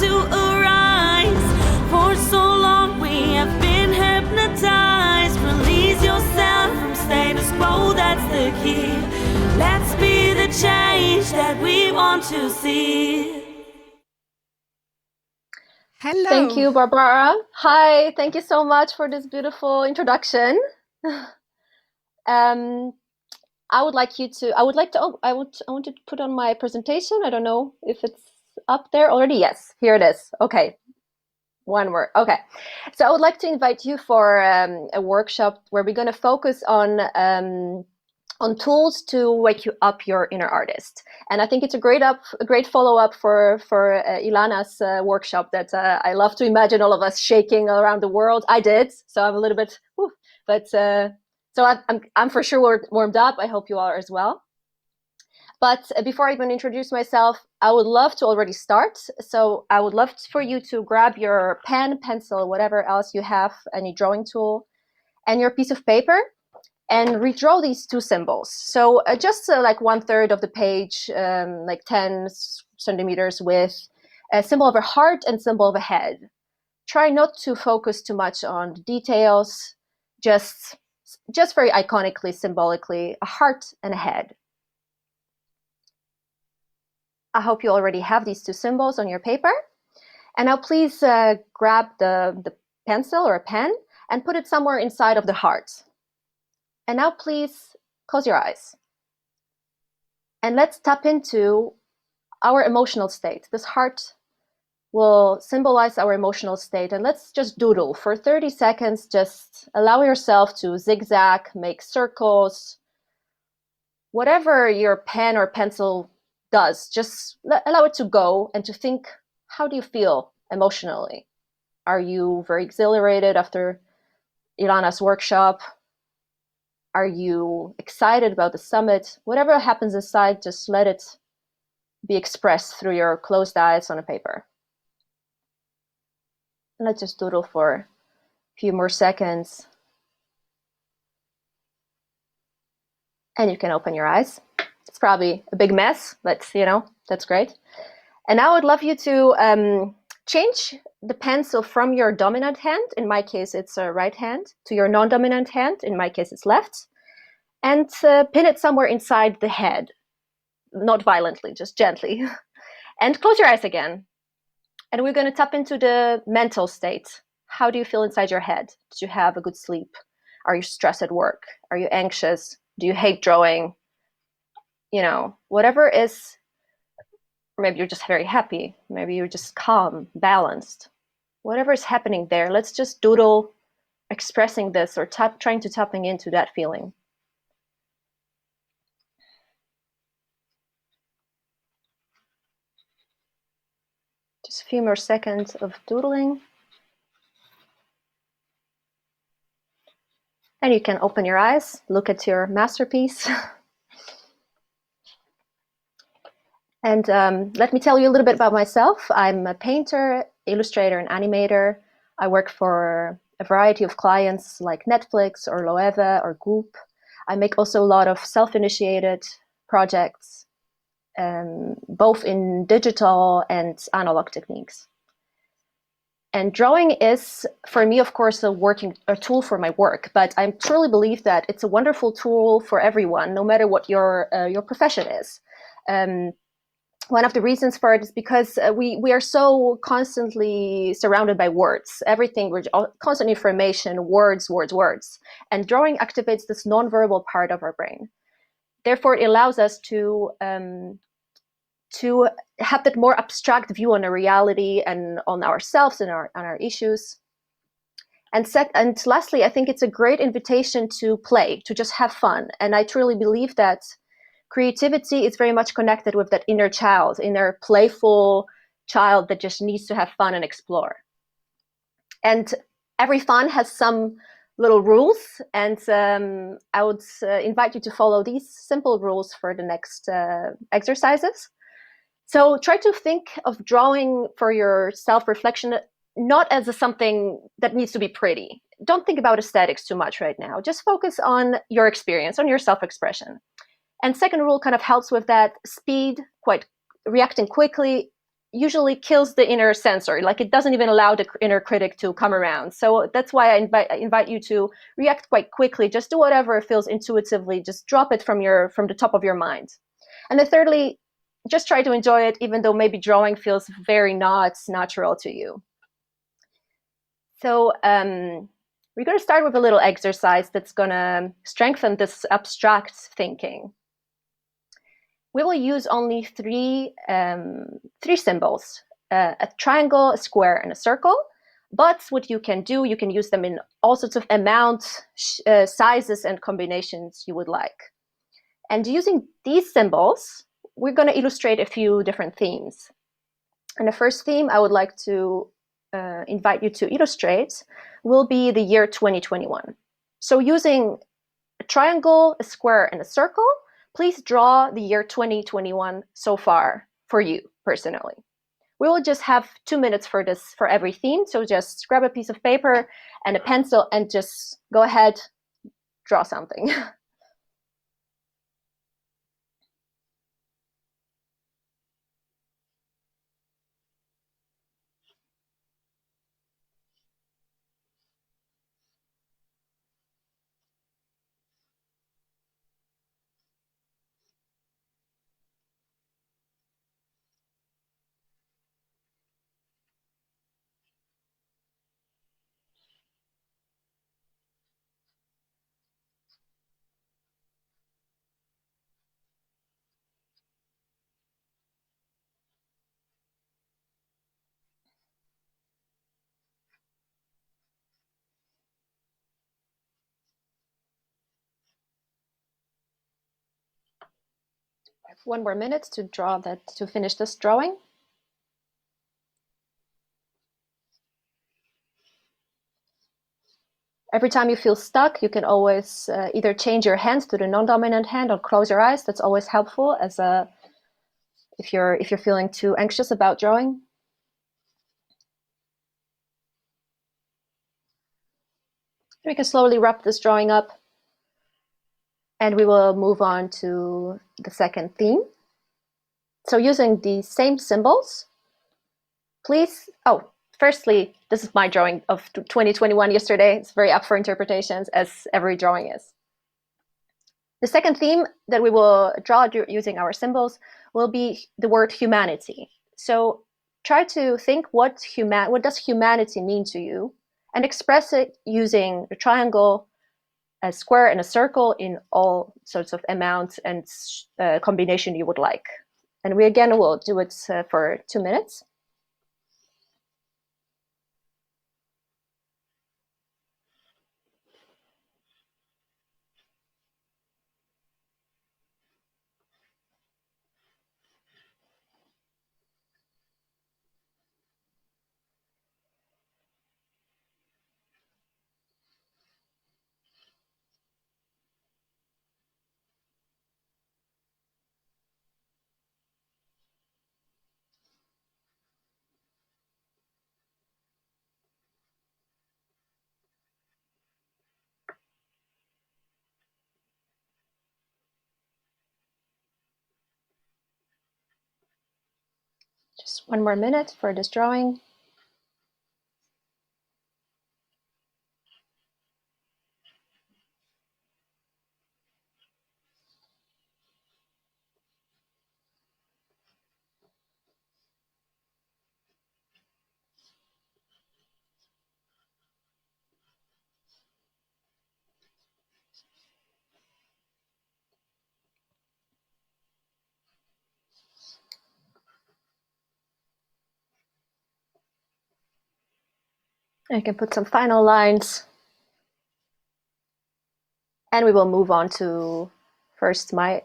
to arise. For so long we have been hypnotized. Release yourself from status quo, that's the key. Let's be the change that we want to see. Hello. Thank you, Barbara. Hi, thank you so much for this beautiful introduction. I want to put on my presentation. I don't know if it's up there already. Yes, here it is. Okay, one word. Okay, so I would like to invite you for a workshop where we're going to focus on tools to wake you up your inner artist. And I think it's a great follow-up for Ilana's workshop that I love to imagine all of us shaking around the world. I did, so I'm a little bit, so I'm for sure warmed up. I hope you are as well. But before I even introduce myself, I would love to already start. So I would love for you to grab your pen, pencil, whatever else you have, any drawing tool, and your piece of paper, and redraw these two symbols. So just like 1/3 of the page, like 10 centimeters width, a symbol of a heart and symbol of a head. Try not to focus too much on the details, just very iconically, symbolically, a heart and a head. I hope you already have these two symbols on your paper. And now please grab the pencil or a pen and put it somewhere inside of the heart. And now please close your eyes. And let's tap into our emotional state. This heart will symbolize our emotional state. And let's just doodle for 30 seconds. Just allow yourself to zigzag, make circles. Whatever your pen or pencil does, just allow it to go and to think, how do you feel emotionally? Are you very exhilarated after Ilana's workshop? Are you excited about the summit? Whatever happens inside, just let it be expressed through your closed eyes on a paper. And let's just doodle for a few more seconds. And you can open your eyes. It's probably a big mess, but that's great. And now I'd love you to change the pencil from your dominant hand, in my case it's a right hand, to your non-dominant hand, in my case it's left, and pin it somewhere inside the head, not violently, just gently. And close your eyes again. And we're going to tap into the mental state. How do you feel inside your head? Did you have a good sleep? Are you stressed at work? Are you anxious? Do you hate drawing? Whatever is, maybe you're just very happy. Maybe you're just calm, balanced. Whatever is happening there, let's just doodle expressing this or trying to tapping into that feeling. Just a few more seconds of doodling. And you can open your eyes, look at your masterpiece. And let me tell you a little bit about myself. I'm a painter, illustrator, and animator. I work for a variety of clients like Netflix or Loewe or Goop. I make also a lot of self-initiated projects, both in digital and analog techniques. And drawing is, for me, of course, a tool for my work, but I truly believe that it's a wonderful tool for everyone, no matter what your profession is. One of the reasons for it is because we are so constantly surrounded by words. Everything, constant information, words. And drawing activates this nonverbal part of our brain. Therefore, it allows us to have that more abstract view on a reality and on ourselves and on our issues. And lastly, I think it's a great invitation to play, to just have fun. And I truly believe that creativity is very much connected with that inner child, inner playful child that just needs to have fun and explore. And every fun has some little rules, and I would invite you to follow these simple rules for the next exercises. So try to think of drawing for your self-reflection not as something that needs to be pretty. Don't think about aesthetics too much right now. Just focus on your experience, on your self-expression. And second rule kind of helps with that speed, reacting quickly, usually kills the inner censor. Like, it doesn't even allow the inner critic to come around. So that's why I invite you to react quite quickly. Just do whatever feels intuitively. Just drop it from the top of your mind. And then thirdly, just try to enjoy it, even though maybe drawing feels very not natural to you. So we're going to start with a little exercise that's going to strengthen this abstract thinking. We will use only three symbols, a triangle, a square, and a circle. But what you can do, you can use them in all sorts of amounts, sizes, and combinations you would like. And using these symbols, we're going to illustrate a few different themes. And the first theme I would like to invite you to illustrate will be the year 2021. So using a triangle, a square, and a circle, please draw the year 2021 so far for you personally. We will just have 2 minutes for this, for every theme. So just grab a piece of paper and a pencil and just go ahead, draw something. I have 1 more minute to draw that, to finish this drawing. Every time you feel stuck, you can always either change your hands to the non-dominant hand or close your eyes. That's always helpful as if you're feeling too anxious about drawing. We can slowly wrap this drawing up, and we will move on to the second theme. So using the same symbols, please, firstly, this is my drawing of 2021 yesterday. It's very up for interpretations, as every drawing is. The second theme that we will draw using our symbols will be the word humanity. So try to think what does humanity mean to you, and express it using a triangle, a square, and a circle in all sorts of amounts and combination you would like. And we again will do it for 2 minutes. Just 1 more minute for this drawing. I can put some final lines. And we will move on to first my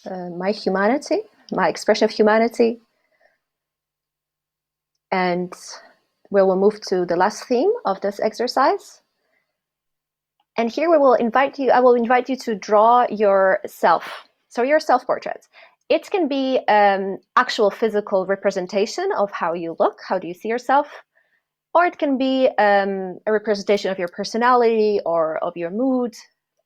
humanity, my expression of humanity. And we will move to the last theme of this exercise. And here I will invite you to draw yourself. So your self-portrait. It can be actual physical representation of how you look, how do you see yourself, or it can be a representation of your personality or of your mood.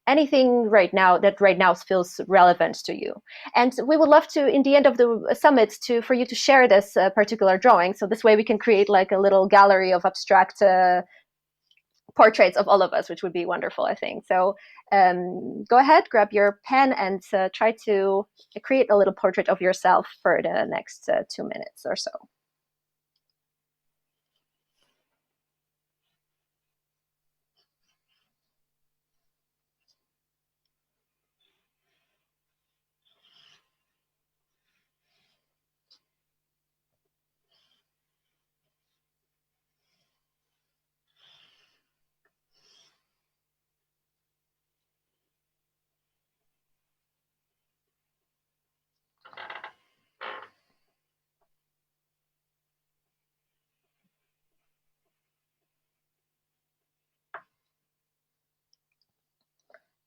anything right now feels relevant to you. And we would love to, in the end of the summit, for you to share this particular drawing. So this way we can create like a little gallery of abstract portraits of all of us, which would be wonderful, I think. So go ahead, grab your pen, and try to create a little portrait of yourself for the next 2 minutes or so.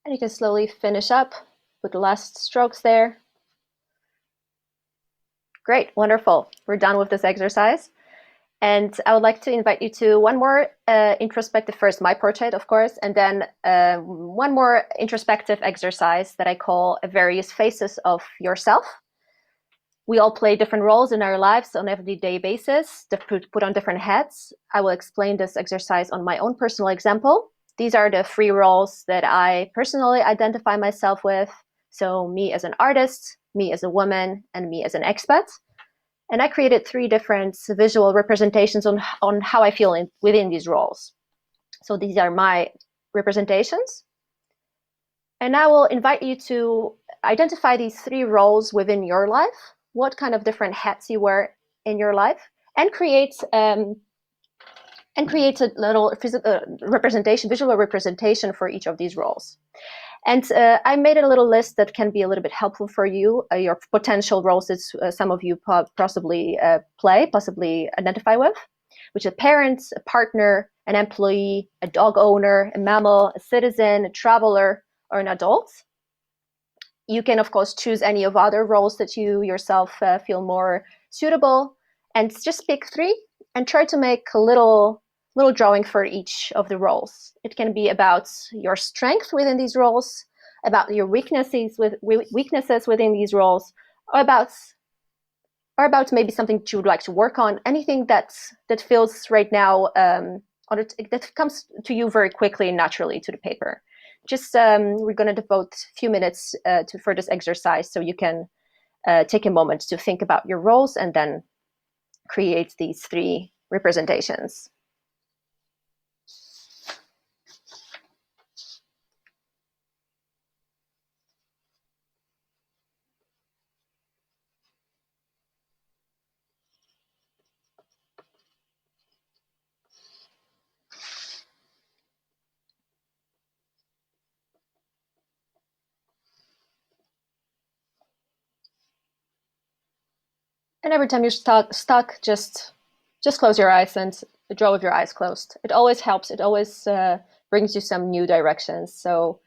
And you can slowly finish up with the last strokes there. Great, wonderful. We're done with this exercise. And I would like to invite you to one more introspective, first my portrait, of course, and then one more introspective exercise that I call various faces of yourself. We all play different roles in our lives on an everyday basis, put on different hats. I will explain this exercise on my own personal example. These are the 3 roles that I personally identify myself with. So me as an artist, me as a woman, and me as an expat. And I created 3 different visual representations on how I feel within these roles. So these are my representations. And I will invite you to identify these 3 roles within your life, what kind of different hats you wear in your life, and create a little visual representation for each of these roles. And I made a little list that can be a little bit helpful for you, your potential roles that some of you possibly possibly identify with, which is a parent, a partner, an employee, a dog owner, a mammal, a citizen, a traveler, or an adult. You can, of course, choose any of other roles that you yourself feel more suitable, and just pick 3 and try to make a little drawing for each of the roles. It can be about your strength within these roles, about your weaknesses within these roles, or about maybe something that you would like to work on. Anything that feels right now that comes to you very quickly and naturally to the paper. Just we're going to devote a few minutes for this exercise, so you can take a moment to think about your roles and then create these 3 representations. And every time you're stuck, just close your eyes and draw with your eyes closed. It always helps. It always brings you some new directions. So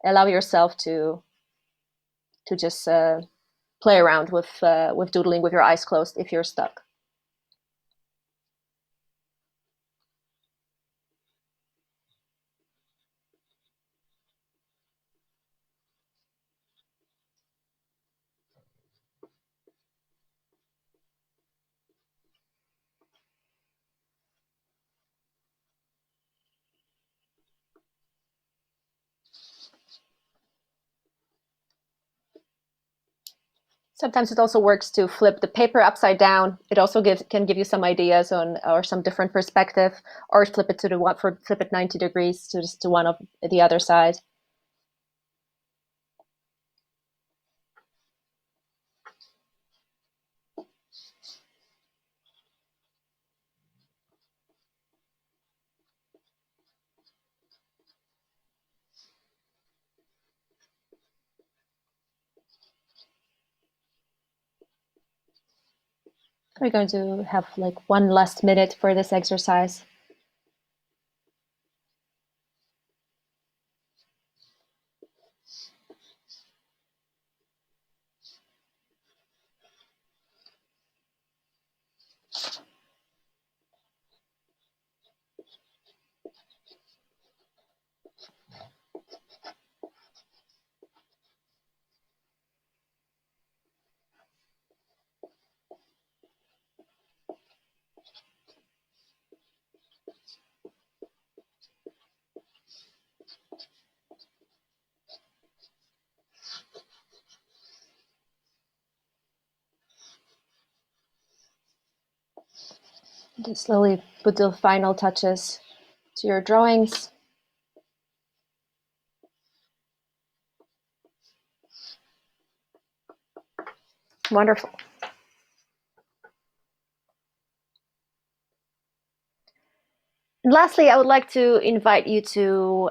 allow yourself to just play around with doodling with your eyes closed if you're stuck. Sometimes it also works to flip the paper upside down. It also can give you some ideas on or some different perspective, or flip it 90 degrees to one of the other side. We're going to have like 1 last minute for this exercise. Just slowly put the final touches to your drawings. Wonderful. And lastly, I would like to invite you to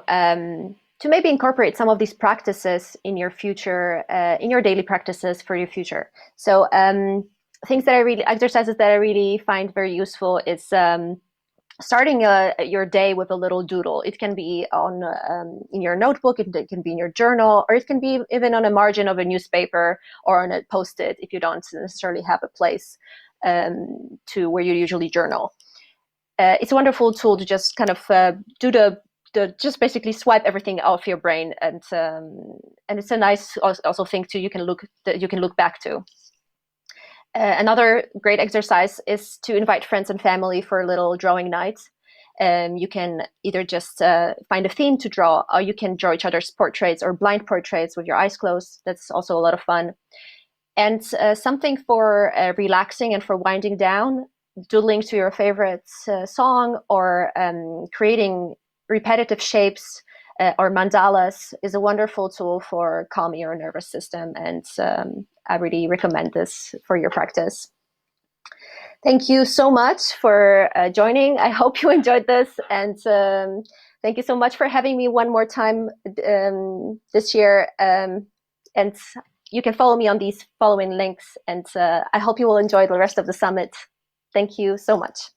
maybe incorporate some of these practices in your future, in your daily practices for your future. So things that I really, exercises that I really find very useful is starting your day with a little doodle. It can be on in your notebook, it can be in your journal, or it can be even on a margin of a newspaper or on a post-it if you don't necessarily have a place to where you usually journal. It's a wonderful tool to just kind of do the just basically swipe everything off your brain, and it's a nice also thing to you can look back to. Another great exercise is to invite friends and family for a little drawing night. You can either just find a theme to draw, or you can draw each other's portraits or blind portraits with your eyes closed. That's also a lot of fun. And something for relaxing and for winding down, doodling to your favorite song, or creating repetitive shapes or mandalas is a wonderful tool for calming your nervous system. And I really recommend this for your practice. Thank you so much for joining. I hope you enjoyed this, and thank you so much for having me one more time this year. And you can follow me on these following links, and I hope you will enjoy the rest of the summit. Thank you so much.